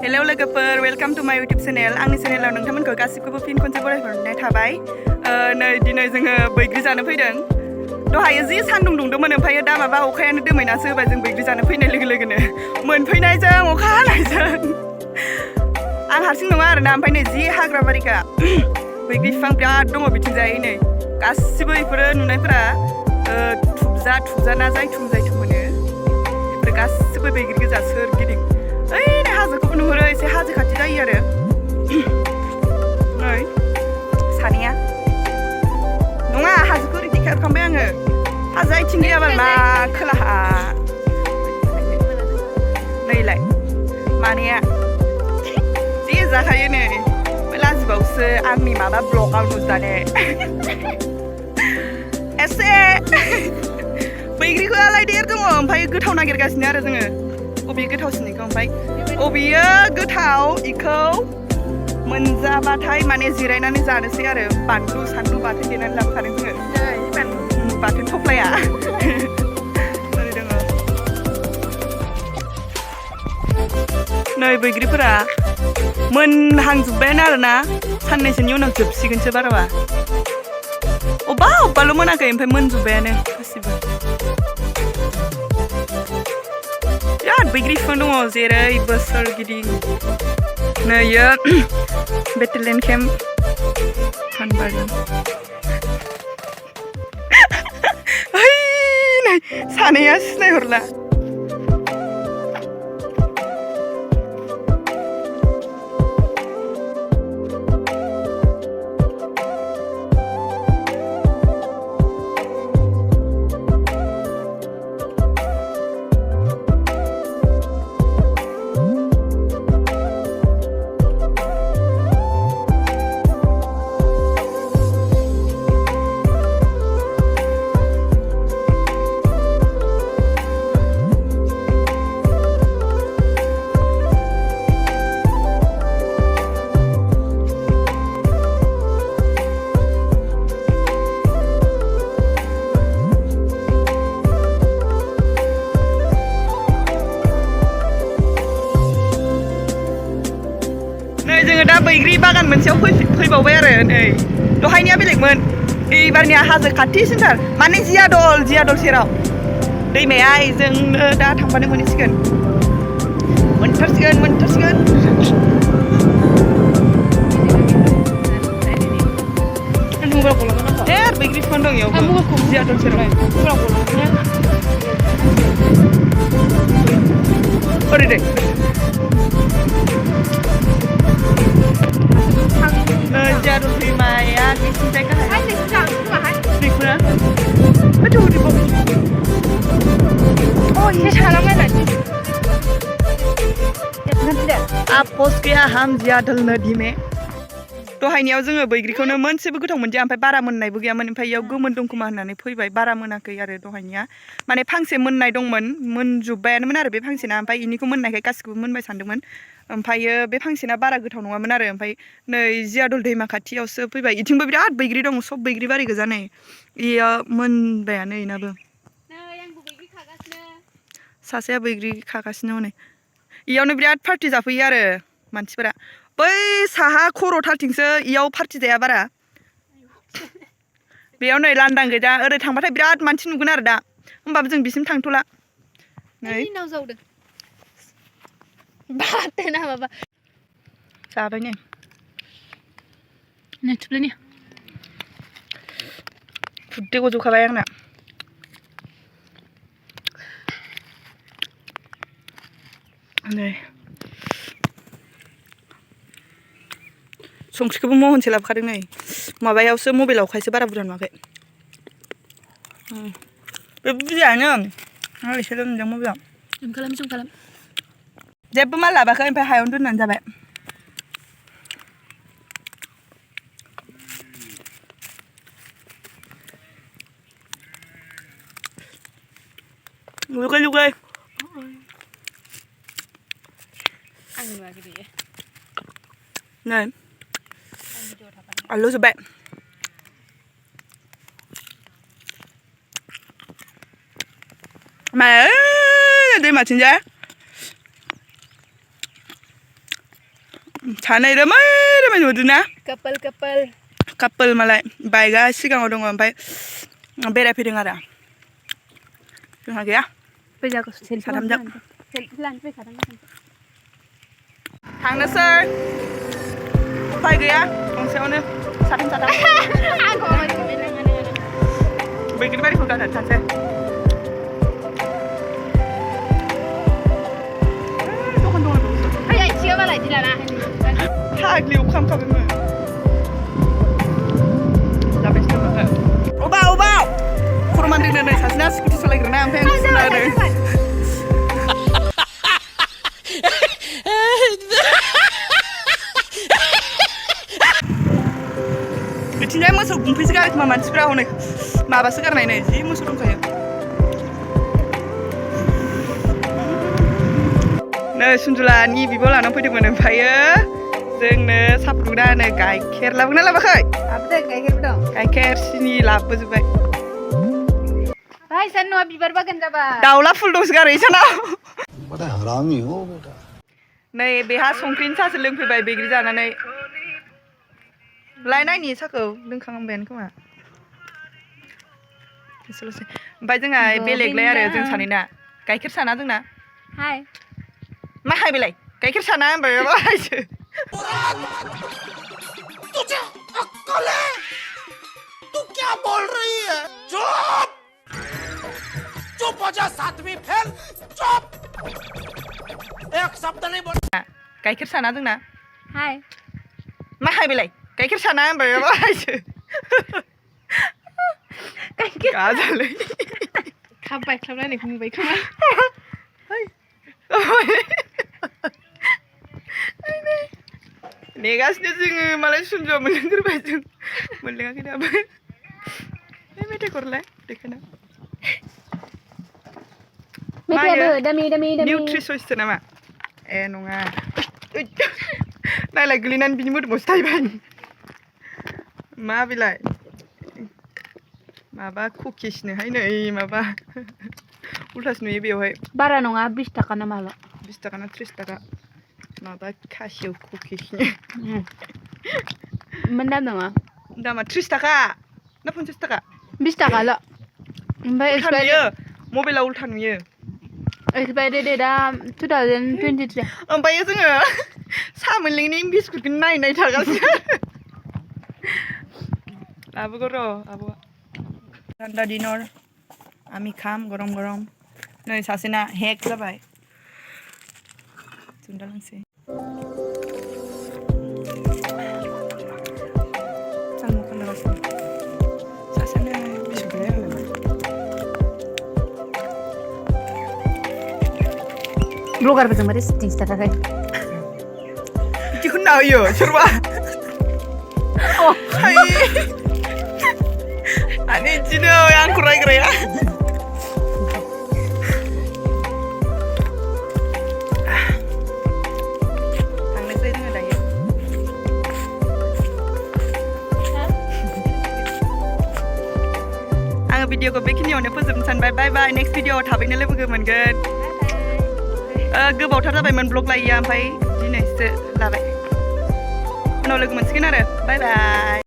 Hello लोगोफोर, welcome to my YouTube channel. आंनि चेनेलाव नोंथांमोनखौ गासिबखौबो फिन खनसे बरायहरनाय थाबाय। नै दिनै जोङो बैग्रि जानो फैदों। दहायो जि सान्दुं दुंदोंमोन, ओमफ्राय दा माबा अखायानो दोमैनासो होबाय जों बैग्रि जानो फैनाय लोगो लोगोनो। मोनफैनायजों अखा हानायजों आं हारसिं नङा आरोना, ओमफ्राय नै जि हाग्राबारिखा बैग्रि बिफां बिराद दङ बिथिंजाय। नै गासिबो बेफोरो नुनायफोरा थुबजा जायथुम होनो, बेफोर गासिबो बैग्रि गोजा सोरगिदिं। ओइ नै हाजोखौबो नुहुरो, एसे हाजो खाथि जायो आरो। नै सानैया नङा, हाजोखौ ओरै देखायहरखांबाय आङो। हाजोआ इथिं गैयाबाल मा खोलाहा नैलाय मानैया जि जाखायो नै। लाजिबावसो आंनि माबा ब्लगाव नुजाने एसे बैग्रिखौलाय देर दङ, ओमफ्राय गोथाव नागिरगासिनो आरो जोङो। अबे गोथावसिन इखौ, ओमफ्राय अबेयो गोथाव इखौ मोनजाबाथाय माने जिरायनानै जानोसै आरो। बानलु सानलु बाथोन देनानै लाबोखादों जोङो, बाथोन थफ्लाया ओरै दङ। नै बैग्रिफोरा मोनहांजोब्बायानो आरोना, साननैसोनि उनाव जोबसिगोनसो बाराबा। अबेबाल' मोनाखै, ओमफ्राय मोनजोब्बायानो गासिबो। बिराद बैग्रि बिफां दङ जेरैबो सोरगिदिं। नैयो बेटेलेन केम्प फानबारि। नै सानैया सिनायहरला। जोङो दा बैग्रि बागान मोनसेयाव फैबावबाय आरो। नै दहायनिया बेलेगमोन, एबारनिया हाजो खाथिसिनथार, माने जियादल सेराव दैमाया। जोंनो दा थांबानो मोनहैसिगोन, मोनथारसिगोन। देर बैग्रि बिफां दं इयावबो, जियादल सेराव। ओरै दे जियादल दैमाया बिथिंजाय गाहाय दैफोरा आपस गया हम जियादल नदी में। दहायनियाव जोङो बैग्रिखौनो मोनसेबो गोथाव मोनदिया, ओमफ्राय बारा मोननायबो गैयामोन। ओमफ्राय इयाव गोमोन दंखोमा होननानै फैबाय, बारा मोनाखै आरो दहायनिया। माने फांसे मोननाय दंमोन, मोनजोब्बायानोमोन आरो बे फांसेना। ओमफ्राय इनिखौ मोननायखाय गासिखौबो मोनबाय सानदोंमोन, ओमफ्रायो बे फांसेना बारा गोथाव नङामोन आरो। ओमफ्राय नै जियादल दैमा खाथियावसो फैबाय, इथिंबो बिराद बैग्रि दं, सब बैग्रि बारि गोजा। नै इयो मोनबायानो इनाबो। सासेया बैग्रि खागासिनो हनै। इयावनो बिराद पार्टि जाफैयो आरो मानसिफोरा। बै साहा खर'थारथिंसो इयाव पार्टि जाया बारा, बेयाव नै लांदां गोजा। ओरै थांबाथाय बिराद मानसि नुगोन आरो दा, होमबाबो जों बिसिम थांथ'ला। नै जाबाय नै थुप्लिनि खुदै गजोबखाबाय आंना। नै संख्रिखौबो महनसे लाबोखादों, नै माबायावसो मबाइलावखायसो बारा बुरजा नुवाखै। बे बुरजायानो एसे दोनदों मबाइलाव। जुम खालाम जेबो माल लाबाखै, ओमफ्राय हायावनो दोननानै जाबाय। लुगै नै आलु जोब्बाय। मा दैमाथिंजाय सानै रोमै रोमै नुदोंना कापोल मालाय बाइकआ सिगाङाव दङ ओमफ्राय बेरायफैदों आरो जोंहा गैया साथामजों थांनोसै उफाय गैया गंसेयावनो साथाम बैग्रि बारिखौ गारनानै थांसै फाग्लि अखा हामखाबायमोन अबाव खर'मान दोनो नै सासेना स्कुटि सालायग्राना ओमफ्राय आं सुना होदों बिथिंजाय मोसौ गुमफैसो गारो खोमा मानसिफ्रा हनै माबासो गारनाय नै जि मोसौ दंखायो नै सुनजुलानि बिब' लानानै फैदोंमोन ओमफ्रायो जोंनो साहा फुदुंना होनो गाइखेर लाबोगोना लाबोआखै गाइखेरबो दं गाइखेर सिनि लाबोजोब्बाय भाई सन न'आ बिबार बागान जाबाय दाउला फुल दंसो गारो इसानाव बड़ा हरामी हो बेटा नै बेहा संख्रिनि साहासो लोंफैबाय बैग्रि जानानै लायनायनि साहाखौ लोंखांबायानो खोमा एसेल'सै ओमफ्राय जोंहा बेलेगलाय आरो जों सानैना गाइखेर साना जोंना हाय मा हाय बेलाय गाइखेर साना होनबाय बाहायसो तुझे अक्कल है तू क्या बोल रही है चुप चुप हो जा सातवीं फेल चुप एक शब्द नहीं बोल गाइखेर साना जोंना हाय मा हाय बेलाय गाइखेर साना होनबाय बाहायसो गाजालै खाबाय खालामनायखौ नुबाय खोमा नेगासिनो जोङो मालाय सुनजुआ मोनलोंग्रोबाय जों मोनलोङाखै दाबो मेथाइ खरलाय देखायना मेथाइयाबो दामि निउट्रिसयससो नामा ए नङा नायलाय गोलैनानै बिनि मोदोमावसो थाहैबाय मा बेलाय माबा कुकिसनोहाय नै माबा उल्थासो नुयो बेवहाय बारा नङा 20 थाखा ना माला 20 थाखा ना 30 थाखा माबा कासिव कुकिसनि मा दाम नङा दामा 30 थाखा ना 50 थाखा 20 थाखाल' ओमफ्राय उल्था नुयो मबाइलाव उल्था नुयो एक्सपायरि डेटआ 2023 ओमफ्राय जोङो साहा मोनलोंनायनि बिस्कुटखौ नायनाय थागासिनो लाबोगौ र' आब'आ ঠান্ডা দিনৰ আমি খাম গৰম গৰম नै सासेना हेक जाबाय जोंदा लोंसै सानमु खोनागासिनो सासेना बिस्कुट ब्लगारफोरजों मारै सिटिंस थाखाय बिदिखौ नायो सोरबा हाय आनि बिदिनो आंखौ रायग्राया थांनोसै जोङो दायो आङो भिडिअखौ बेखिनियावनो फोजोबनो सानबाय बाय बाय नेक्स्ट भिडिअआव थाबैनो लोगो मोनगोन गोबावथार जाबायमोन ब्लग लायैया ओमफ्राय दिनैसो लाबाय उनाव लोगो मोनसिगोन आरो बाय बाय